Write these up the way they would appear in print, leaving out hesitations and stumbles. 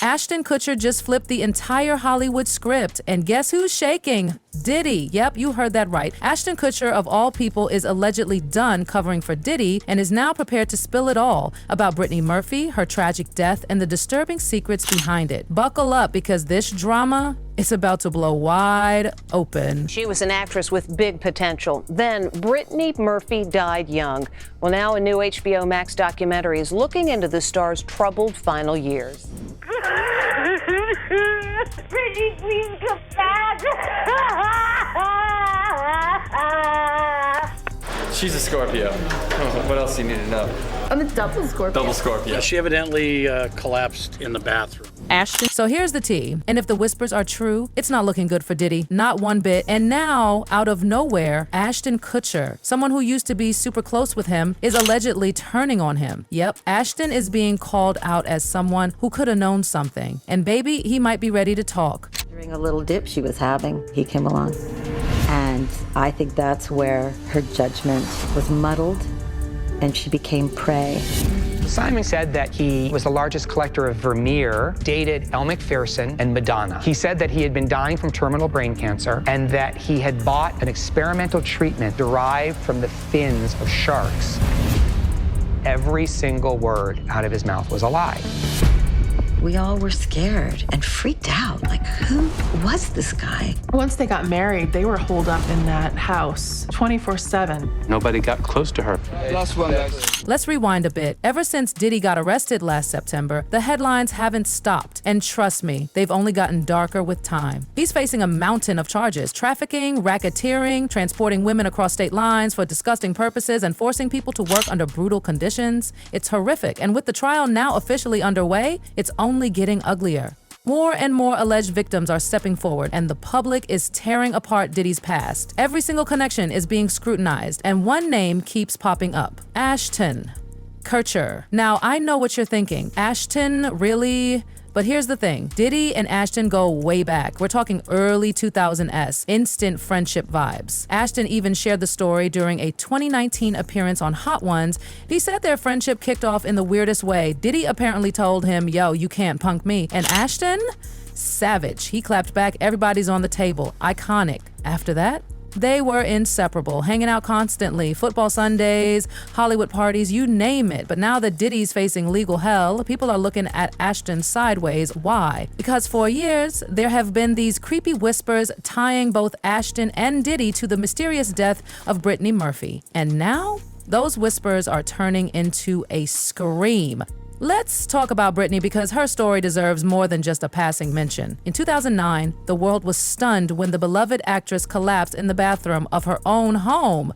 Ashton Kutcher just flipped the entire Hollywood script. And guess who's shaking? Diddy. Yep, you heard that right. Ashton Kutcher, of all people, is allegedly done covering for Diddy and is now prepared to spill it all about Brittany Murphy, her tragic death, and the disturbing secrets behind it. Buckle up, because this drama is about to blow wide open. She was an actress with big potential. Then Brittany Murphy died young. Well, now a new HBO Max documentary is looking into the star's troubled final years. Brittany, please come back. She's a Scorpio. What else do you need to know? I'm a double Scorpio. Double Scorpio. She evidently collapsed in the bathroom. Ashton. So here's the tea. And if the whispers are true, it's not looking good for Diddy. Not one bit. And now, out of nowhere, Ashton Kutcher, someone who used to be super close with him, is allegedly turning on him. Yep, Ashton is being called out as someone who could have known something. And baby, he might be ready to talk. During a little dip she was having, he came along. And I think that's where her judgment was muddled and she became prey. Simon said that he was the largest collector of Vermeer, dated Elle Macpherson and Madonna. He said that he had been dying from terminal brain cancer and that he had bought an experimental treatment derived from the fins of sharks. Every single word out of his mouth was a lie. We all were scared and freaked out. Like, who was this guy? Once they got married, they were holed up in that house 24/7. Nobody got close to her. Last one, guys. Let's rewind a bit. Ever since Diddy got arrested last September, the headlines haven't stopped. And trust me, they've only gotten darker with time. He's facing a mountain of charges: trafficking, racketeering, transporting women across state lines for disgusting purposes, and forcing people to work under brutal conditions. It's horrific. And with the trial now officially underway, it's only getting uglier. More and more alleged victims are stepping forward, and the public is tearing apart Diddy's past. Every single connection is being scrutinized, and one name keeps popping up: Ashton Kutcher. Now, I know what you're thinking. Ashton, really? But here's the thing. Diddy and Ashton go way back. We're talking early 2000s, instant friendship vibes. Ashton even shared the story during a 2019 appearance on Hot Ones. He said their friendship kicked off in the weirdest way. Diddy apparently told him, yo, you can't punk me. And Ashton? Savage. He clapped back, everybody's on the table. Iconic. After that, they were inseparable, hanging out constantly, football Sundays, Hollywood parties, you name it. But now that Diddy's facing legal hell, people are looking at Ashton sideways. Why? Because for years, there have been these creepy whispers tying both Ashton and Diddy to the mysterious death of Brittany Murphy. And now, those whispers are turning into a scream. Let's talk about Britney, because her story deserves more than just a passing mention. In 2009, the world was stunned when the beloved actress collapsed in the bathroom of her own home.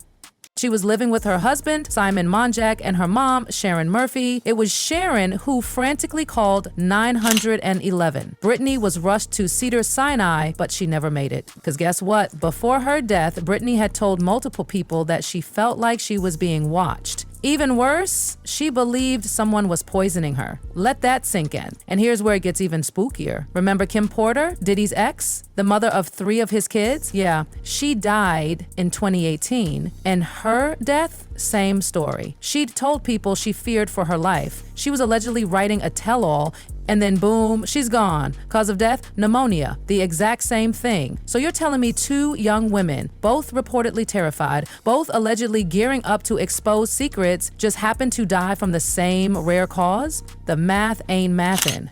She was living with her husband, Simon Monjack, and her mom, Sharon Murphy. It was Sharon who frantically called 911. Britney was rushed to Cedars-Sinai, but she never made it. Because guess what? Before her death, Britney had told multiple people that she felt like she was being watched. Even worse, she believed someone was poisoning her. Let that sink in. And here's where it gets even spookier. Remember Kim Porter, Diddy's ex? The mother of 3 of his kids? Yeah, she died in 2018. And her death? Same story. She'd told people she feared for her life. She was allegedly writing a tell-all, and then boom, she's gone. Cause of death? Pneumonia. The exact same thing. So you're telling me 2 young women, both reportedly terrified, both allegedly gearing up to expose secrets, just happened to die from the same rare cause? The math ain't mathin'.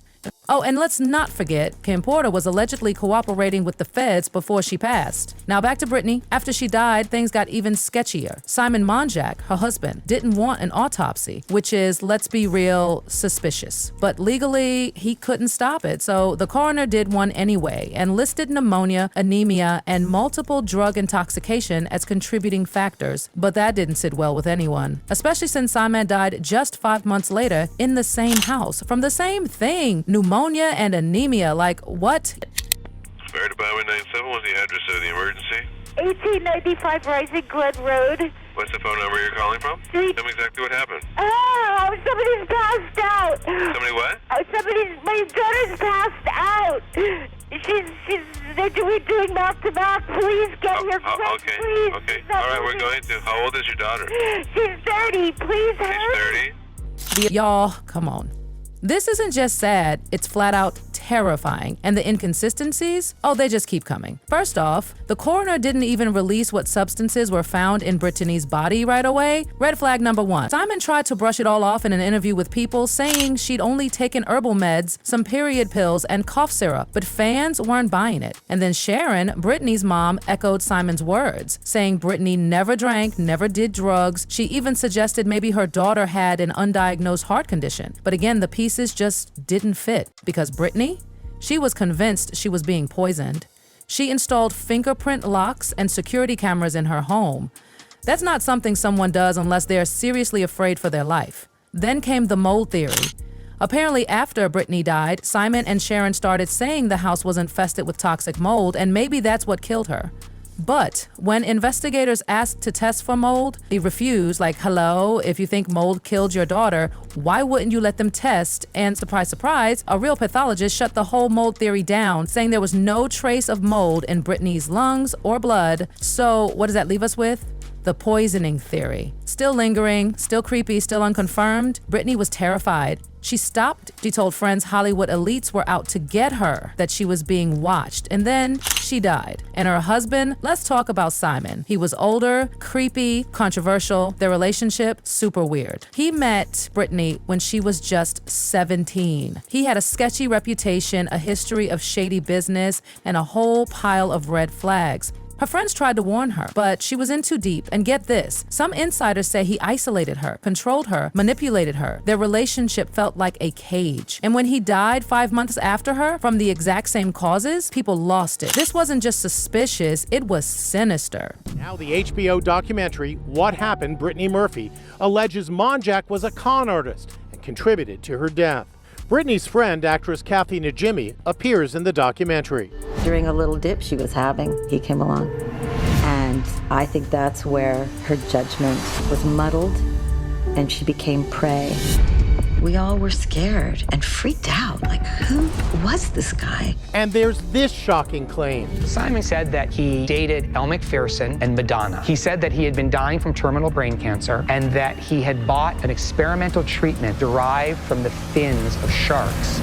Oh, and let's not forget, Kim Porter was allegedly cooperating with the feds before she passed. Now back to Britney. After she died, things got even sketchier. Simon Monjack, her husband, didn't want an autopsy, which is, let's be real, suspicious. But legally, he couldn't stop it, so the coroner did one anyway and listed pneumonia, anemia, and multiple drug intoxication as contributing factors. But that didn't sit well with anyone, especially since Simon died just 5 months later in the same house from the same thing. Pneumonia and anemia, like what? Fire Department 97, what's the address of the emergency? 1895 Rising Glen Road. What's the phone number you're calling from? Tell me exactly what happened. Oh, somebody's passed out. Somebody what? My daughter's passed out. They're doing mouth to mouth. Please get here quick, okay, please. Okay, all right, we're going to. How old is your daughter? She's 30, please hurry. She's 30? Y'all, come on. This isn't just sad, it's flat out terrifying. And the inconsistencies? Oh, they just keep coming. First off, the coroner didn't even release what substances were found in Brittany's body right away. Red flag number one. Simon tried to brush it all off in an interview with People, saying she'd only taken herbal meds, some period pills, and cough syrup, but fans weren't buying it. And then Sharon, Brittany's mom, echoed Simon's words, saying Brittany never drank, never did drugs. She even suggested maybe her daughter had an undiagnosed heart condition. But again, the pieces just didn't fit, because Brittany, she was convinced she was being poisoned. She installed fingerprint locks and security cameras in her home. That's not something someone does unless they're seriously afraid for their life. Then came the mold theory. Apparently, after Brittany died, Simon and Sharon started saying the house was infested with toxic mold, and maybe that's what killed her. But when investigators asked to test for mold, they refused, like, hello, if you think mold killed your daughter, why wouldn't you let them test? And surprise, surprise, a real pathologist shut the whole mold theory down, saying there was no trace of mold in Brittany's lungs or blood. So what does that leave us with? The poisoning theory. Still lingering, still creepy, still unconfirmed. Brittany was terrified. She stopped. She told friends Hollywood elites were out to get her, that she was being watched, and then she died. And her husband, let's talk about Simon. He was older, creepy, controversial. Their relationship, super weird. He met Brittany when she was just 17. He had a sketchy reputation, a history of shady business, and a whole pile of red flags. Her friends tried to warn her, but she was in too deep. And get this, some insiders say he isolated her, controlled her, manipulated her. Their relationship felt like a cage. And when he died 5 months after her, from the exact same causes, people lost it. This wasn't just suspicious, it was sinister. Now the HBO documentary, What Happened, Brittany Murphy, alleges Monjack was a con artist and contributed to her death. Brittany's friend, actress Kathy Najimy, appears in the documentary. During a little dip she was having, he came along. And I think that's where her judgment was muddled and she became prey. We all were scared and freaked out. Like, who was this guy? And there's this shocking claim. Simon said that he dated Elle Macpherson and Madonna. He said that he had been dying from terminal brain cancer and that he had bought an experimental treatment derived from the fins of sharks.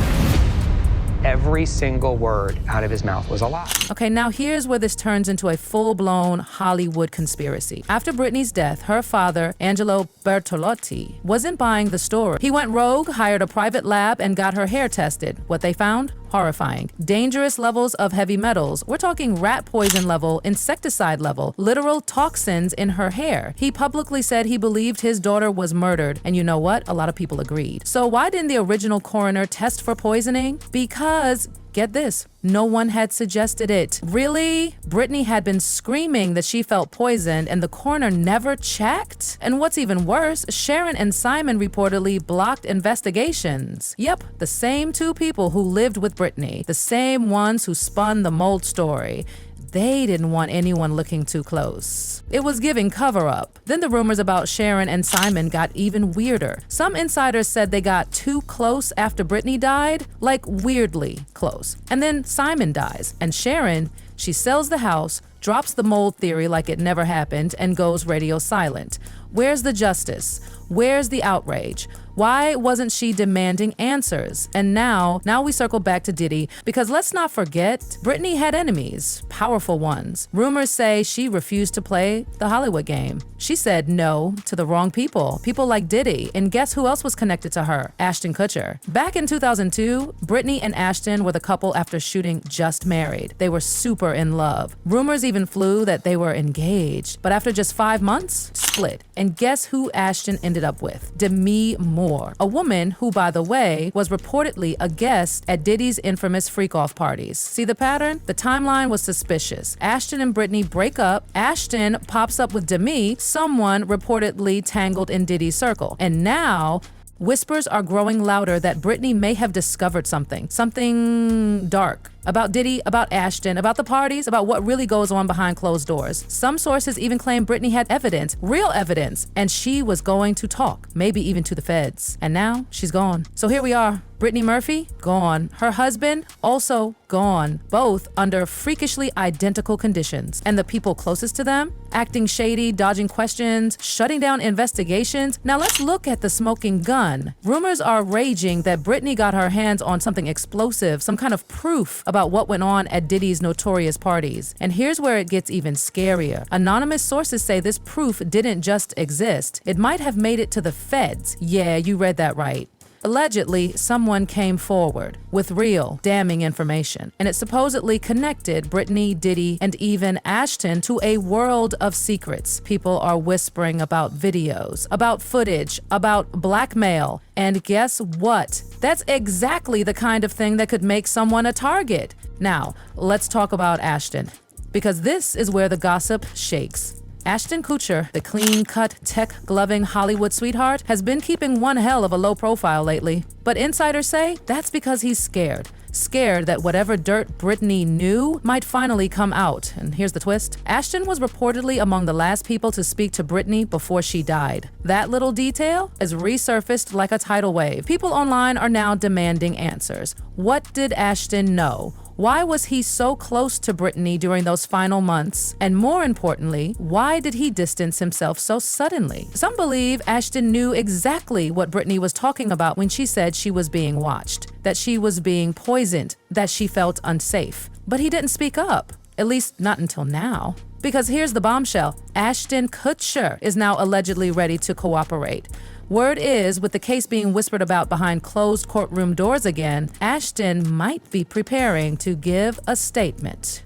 Every single word out of his mouth was a lie. Okay, now here's where this turns into a full-blown Hollywood conspiracy. After Brittany's death, her father, Angelo Bertolotti, wasn't buying the story. He went rogue, hired a private lab, and got her hair tested. What they found? Horrifying. Dangerous levels of heavy metals. We're talking rat poison level, insecticide level, literal toxins in her hair. He publicly said he believed his daughter was murdered. And you know what? A lot of people agreed. So why didn't the original coroner test for poisoning? Because, get this, no one had suggested it. Really? Brittany had been screaming that she felt poisoned and the coroner never checked? And what's even worse, Sharon and Simon reportedly blocked investigations. Yep, the same two people who lived with Brittany, the same ones who spun the mold story. They didn't want anyone looking too close. It was giving cover-up. Then the rumors about Sharon and Simon got even weirder. Some insiders said they got too close after Brittany died, like weirdly close. And then Simon dies, and Sharon, she sells the house, drops the mold theory like it never happened, and goes radio silent. Where's the justice? Where's the outrage? Why wasn't she demanding answers? And now we circle back to Diddy, because let's not forget, Brittany had enemies, powerful ones. Rumors say she refused to play the Hollywood game. She said no to the wrong people like Diddy. And guess who else was connected to her? Ashton Kutcher. Back in 2002, Brittany and Ashton were the couple after shooting Just Married. They were super in love. Rumors even flew that they were engaged, but after just 5 months, split. And guess who Ashton ended up with? Demi Moore, a woman who, by the way, was reportedly a guest at Diddy's infamous freak-off parties. See the pattern? The timeline was suspicious. Ashton and Brittany break up. Ashton pops up with Demi, someone reportedly tangled in Diddy's circle. And now, whispers are growing louder that Brittany may have discovered something dark. About Diddy, about Ashton, about the parties, about what really goes on behind closed doors. Some sources even claim Brittany had evidence, real evidence, and she was going to talk, maybe even to the feds. And now she's gone. So here we are. Brittany Murphy, gone. Her husband, also gone. Both under freakishly identical conditions. And the people closest to them, acting shady, dodging questions, shutting down investigations. Now let's look at the smoking gun. Rumors are raging that Brittany got her hands on something explosive, some kind of proof about what went on at Diddy's notorious parties. And here's where it gets even scarier. Anonymous sources say this proof didn't just exist. It might have made it to the feds. Yeah, you read that right. Allegedly, someone came forward with real, damning information, and it supposedly connected Brittany, Diddy, and even Ashton to a world of secrets. People are whispering about videos, about footage, about blackmail, and guess what? That's exactly the kind of thing that could make someone a target. Now, let's talk about Ashton, because this is where the gossip shakes. Ashton Kutcher, the clean-cut, tech-gloving Hollywood sweetheart, has been keeping one hell of a low profile lately. But insiders say that's because he's scared. Scared that whatever dirt Brittany knew might finally come out. And here's the twist. Ashton was reportedly among the last people to speak to Brittany before she died. That little detail is resurfaced like a tidal wave. People online are now demanding answers. What did Ashton know? Why was he so close to Brittany during those final months? And more importantly, why did he distance himself so suddenly? Some believe Ashton knew exactly what Brittany was talking about when she said she was being watched, that she was being poisoned, that she felt unsafe. But he didn't speak up, at least not until now. Because here's the bombshell. Ashton Kutcher is now allegedly ready to cooperate. Word is, with the case being whispered about behind closed courtroom doors again, Ashton might be preparing to give a statement.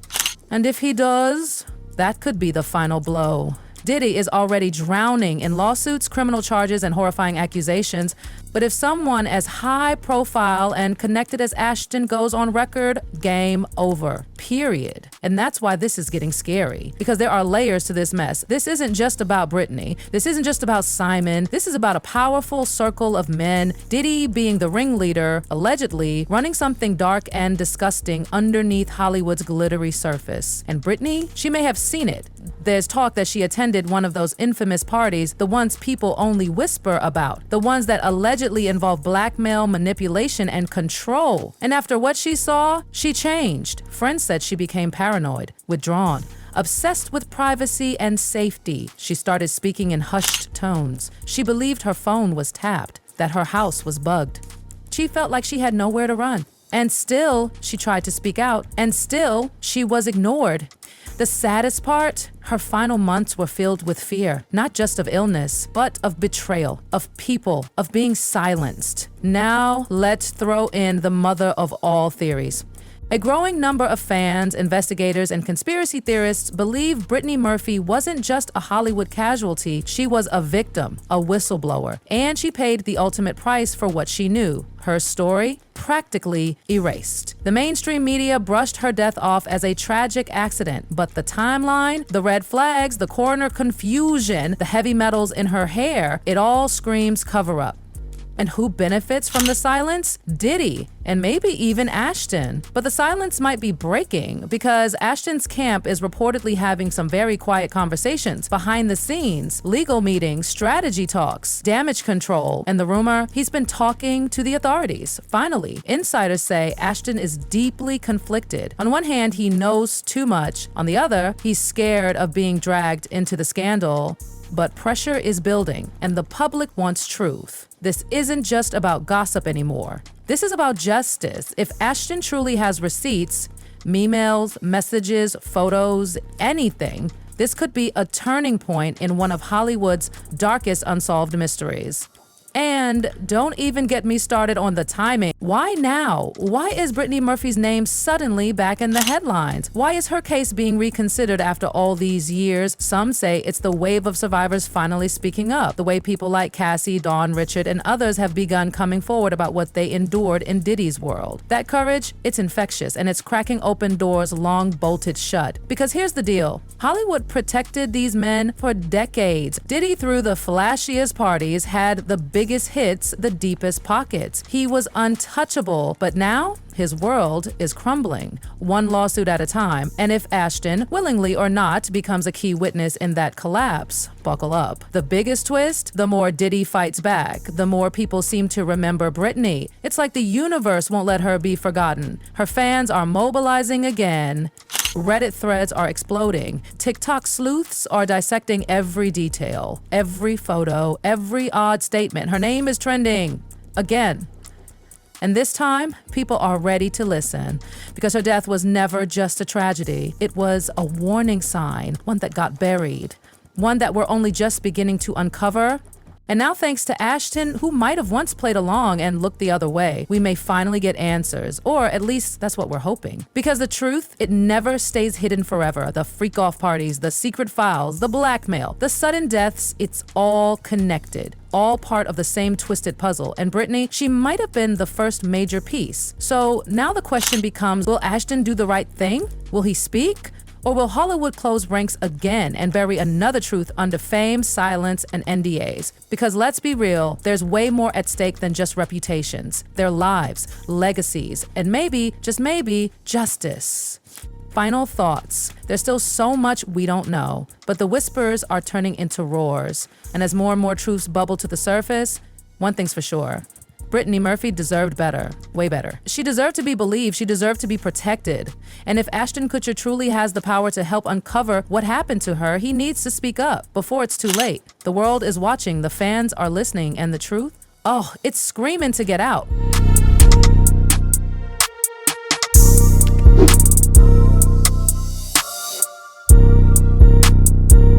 And if he does, that could be the final blow. Diddy is already drowning in lawsuits, criminal charges, and horrifying accusations. But if someone as high profile and connected as Ashton goes on record, game over, period. And that's why this is getting scary, because there are layers to this mess. This isn't just about Brittany. This isn't just about Simon. This is about a powerful circle of men, Diddy being the ringleader, allegedly running something dark and disgusting underneath Hollywood's glittery surface. And Brittany, she may have seen it. There's talk that she attended one of those infamous parties, the ones people only whisper about, the ones that allegedly involve blackmail, manipulation, and control. And after what she saw, she changed. Friends said she became paranoid, withdrawn, obsessed with privacy and safety. She started speaking in hushed tones. She believed her phone was tapped, that her house was bugged. She felt like she had nowhere to run. And still, she tried to speak out, and still, she was ignored. The saddest part, her final months were filled with fear, not just of illness, but of betrayal, of people, of being silenced. Now, let's throw in the mother of all theories. A growing number of fans, investigators, and conspiracy theorists believe Brittany Murphy wasn't just a Hollywood casualty, she was a victim, a whistleblower, and she paid the ultimate price for what she knew. Her story practically erased. The mainstream media brushed her death off as a tragic accident, but the timeline, the red flags, the coroner confusion, the heavy metals in her hair, it all screams cover-up. And who benefits from the silence? Diddy, and maybe even Ashton. But the silence might be breaking because Ashton's camp is reportedly having some very quiet conversations behind the scenes, legal meetings, strategy talks, damage control, and the rumor he's been talking to the authorities. Finally, insiders say Ashton is deeply conflicted. On one hand, he knows too much. On the other, he's scared of being dragged into the scandal. But pressure is building, and the public wants truth. This isn't just about gossip anymore. This is about justice. If Ashton truly has receipts, emails, messages, photos, anything, this could be a turning point in one of Hollywood's darkest unsolved mysteries. And don't even get me started on the timing. Why now? Why is Brittany Murphy's name suddenly back in the headlines? Why is her case being reconsidered after all these years? Some say it's the wave of survivors finally speaking up, the way people like Cassie, Dawn, Richard, and others have begun coming forward about what they endured in Diddy's world. That courage, it's infectious, and it's cracking open doors long bolted shut. Because here's the deal. Hollywood protected these men for decades. Diddy threw the flashiest parties, had the biggest biggest hits, the deepest pockets. He was untouchable, but now his world is crumbling, one lawsuit at a time. And if Ashton, willingly or not, becomes a key witness in that collapse, buckle up. The biggest twist, the more Diddy fights back, the more people seem to remember Britney. It's like the universe won't let her be forgotten. Her fans are mobilizing again. Reddit threads are exploding. TikTok sleuths are dissecting every detail, every photo, every odd statement. Her name is trending again. And this time, people are ready to listen because her death was never just a tragedy. It was a warning sign, one that got buried, one that we're only just beginning to uncover. And now, thanks to Ashton, who might have once played along and looked the other way, we may finally get answers, or at least that's what we're hoping. Because the truth, it never stays hidden forever. The freak-off parties, the secret files, the blackmail, the sudden deaths, it's all connected, all part of the same twisted puzzle. And Britney, she might have been the first major piece. So now the question becomes, will Ashton do the right thing? Will he speak? Or will Hollywood close ranks again and bury another truth under fame, silence, and NDAs? Because let's be real, there's way more at stake than just reputations. Their lives, legacies, and maybe, just maybe, justice. Final thoughts. There's still so much we don't know, but the whispers are turning into roars. And as more and more truths bubble to the surface, one thing's for sure. Brittany Murphy deserved better, way better. She deserved to be believed, she deserved to be protected. And if Ashton Kutcher truly has the power to help uncover what happened to her, he needs to speak up before it's too late. The world is watching, the fans are listening, and the truth? Oh, it's screaming to get out.